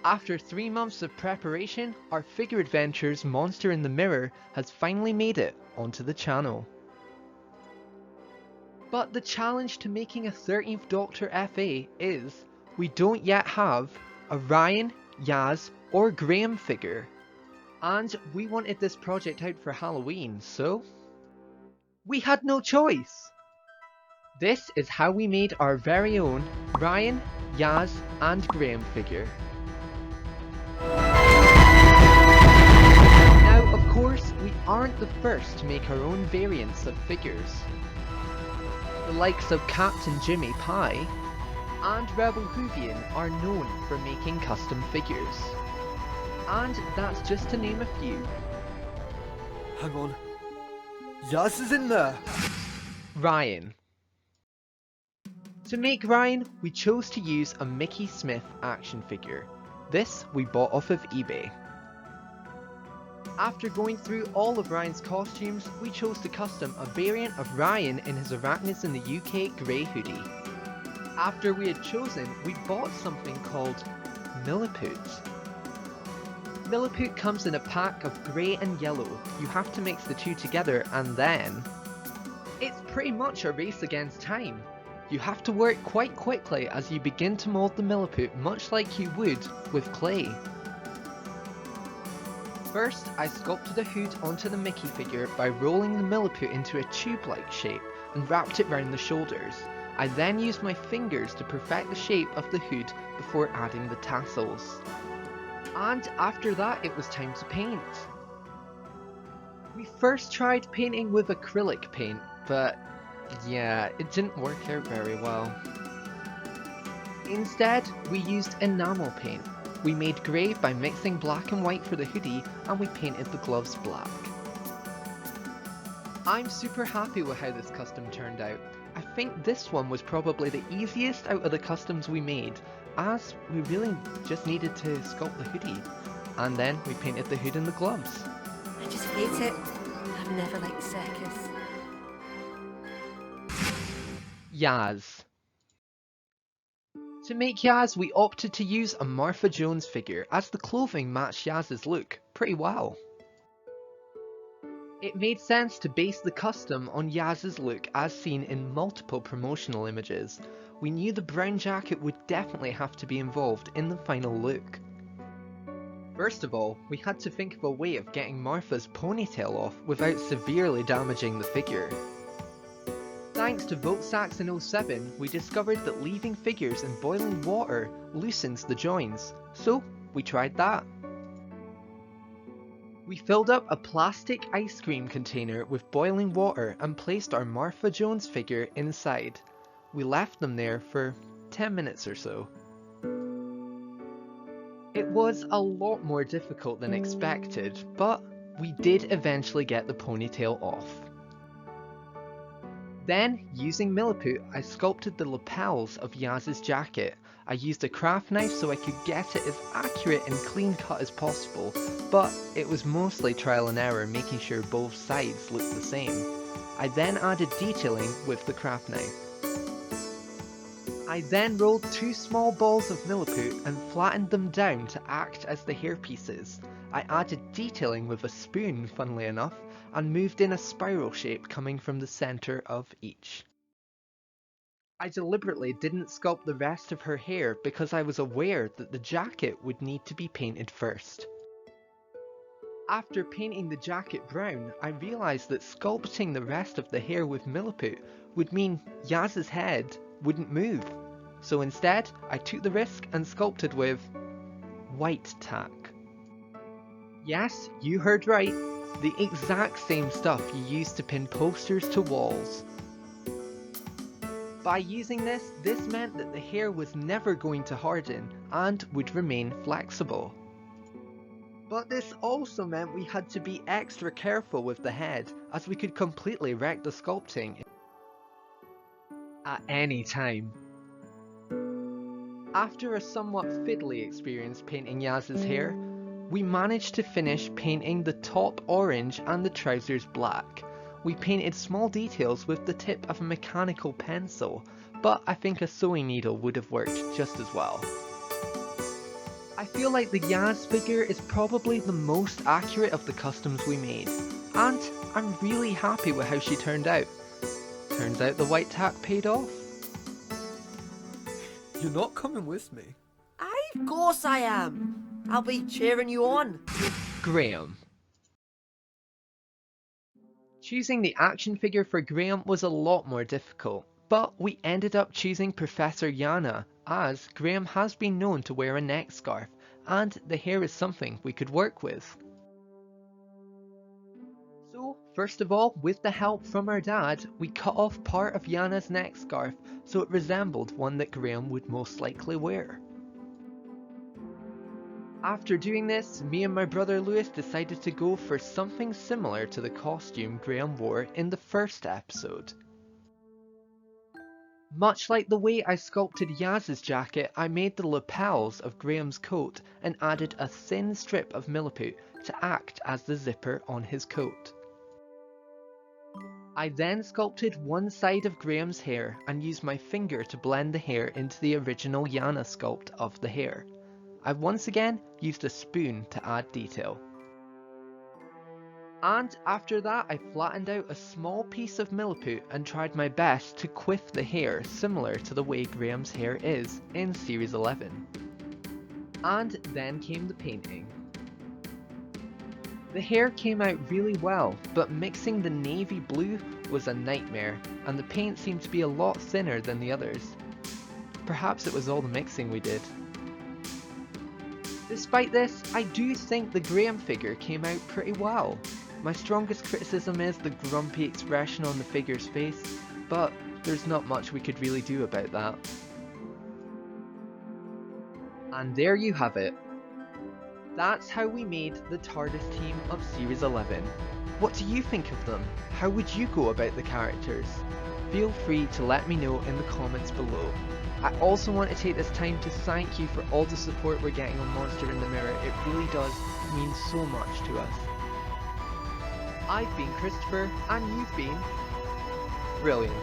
After 3 months of preparation, our Figure Adventures Monster in the Mirror has finally made it onto the channel. But the challenge to making a 13th Doctor FA is, we don't yet have a Ryan, Yaz or Graham figure. And we wanted this project out for Halloween, so we had no choice. This is how we made our very own Ryan, Yaz and Graham figure. Now, of course, we aren't the first to make our own variants of figures. The likes of Captain Jimmy Pie and Rebel Hoovian are known for making custom figures. And that's just to name a few. Hang on. Yaz is in there! Ryan. To make Ryan, we chose to use a Mickey Smith action figure. This we bought off of eBay. After going through all of Ryan's costumes, we chose to custom a variant of Ryan in his Arachnids in the UK grey hoodie. After we had chosen, we bought something called Milliput. Milliput comes in a pack of grey and yellow. You have to mix the two together and then... it's pretty much a race against time. You have to work quite quickly as you begin to mould the Milliput much like you would with clay. First, I sculpted a hood onto the Mickey figure by rolling the Milliput into a tube-like shape and wrapped it round the shoulders. I then used my fingers to perfect the shape of the hood before adding the tassels. And after that, it was time to paint. We first tried painting with acrylic paint, but yeah, it didn't work out very well. Instead, we used enamel paint. We made grey by mixing black and white for the hoodie, and we painted the gloves black. I'm super happy with how this custom turned out. I think this one was probably the easiest out of the customs we made, as we really just needed to sculpt the hoodie. And then we painted the hood and the gloves. I just hate it. I've never liked circus. Yaz. To make Yaz, we opted to use a Martha Jones figure, as the clothing matched Yaz's look pretty well. It made sense to base the custom on Yaz's look as seen in multiple promotional images. We knew the brown jacket would definitely have to be involved in the final look. First of all, we had to think of a way of getting Martha's ponytail off without severely damaging the figure. Thanks to Voltsax in 07, we discovered that leaving figures in boiling water loosens the joins, so we tried that. We filled up a plastic ice cream container with boiling water and placed our Martha Jones figure inside. We left them there for 10 minutes or so. It was a lot more difficult than expected, but we did eventually get the ponytail off. Then, using Milliput, I sculpted the lapels of Yaz's jacket. I used a craft knife so I could get it as accurate and clean cut as possible, but it was mostly trial and error making sure both sides looked the same. I then added detailing with the craft knife. I then rolled 2 small balls of Milliput and flattened them down to act as the hairpieces. I added detailing with a spoon, funnily enough, and moved in a spiral shape coming from the centre of each. I deliberately didn't sculpt the rest of her hair because I was aware that the jacket would need to be painted first. After painting the jacket brown, I realised that sculpting the rest of the hair with Milliput would mean Yaz's head wouldn't move. So instead, I took the risk and sculpted with white tack. Yes, you heard right. The exact same stuff you use to pin posters to walls. By using this meant that the hair was never going to harden and would remain flexible. But this also meant we had to be extra careful with the head, as we could completely wreck the sculpting at any time. After a somewhat fiddly experience painting Yaz's hair, we managed to finish painting the top orange and the trousers black. We painted small details with the tip of a mechanical pencil, but I think a sewing needle would have worked just as well. I feel like the Yaz figure is probably the most accurate of the customs we made, and I'm really happy with how she turned out. Turns out the white tack paid off. You're not coming with me. Of course I am. I'll be cheering you on. Graham. Choosing the action figure for Graham was a lot more difficult, but we ended up choosing Professor Yana, as Graham has been known to wear a neck scarf, and the hair is something we could work with. So, first of all, with the help from our dad, we cut off part of Yana's neck scarf so it resembled one that Graham would most likely wear. After doing this, me and my brother Lewis decided to go for something similar to the costume Graham wore in the first episode. Much like the way I sculpted Yaz's jacket, I made the lapels of Graham's coat and added a thin strip of milliput to act as the zipper on his coat. I then sculpted one side of Graham's hair and used my finger to blend the hair into the original Yana sculpt of the hair. I once again used a spoon to add detail. And after that I flattened out a small piece of milliput and tried my best to quiff the hair similar to the way Graham's hair is in Series 11. And then came the painting. The hair came out really well, but mixing the navy blue was a nightmare, and the paint seemed to be a lot thinner than the others. Perhaps it was all the mixing we did. Despite this, I do think the Graham figure came out pretty well. My strongest criticism is the grumpy expression on the figure's face, but there's not much we could really do about that. And there you have it. That's how we made the TARDIS team of Series 11. What do you think of them? How would you go about the characters? Feel free to let me know in the comments below. I also want to take this time to thank you for all the support we're getting on Monster in the Mirror. It really does mean so much to us. I've been Christopher, and you've been brilliant.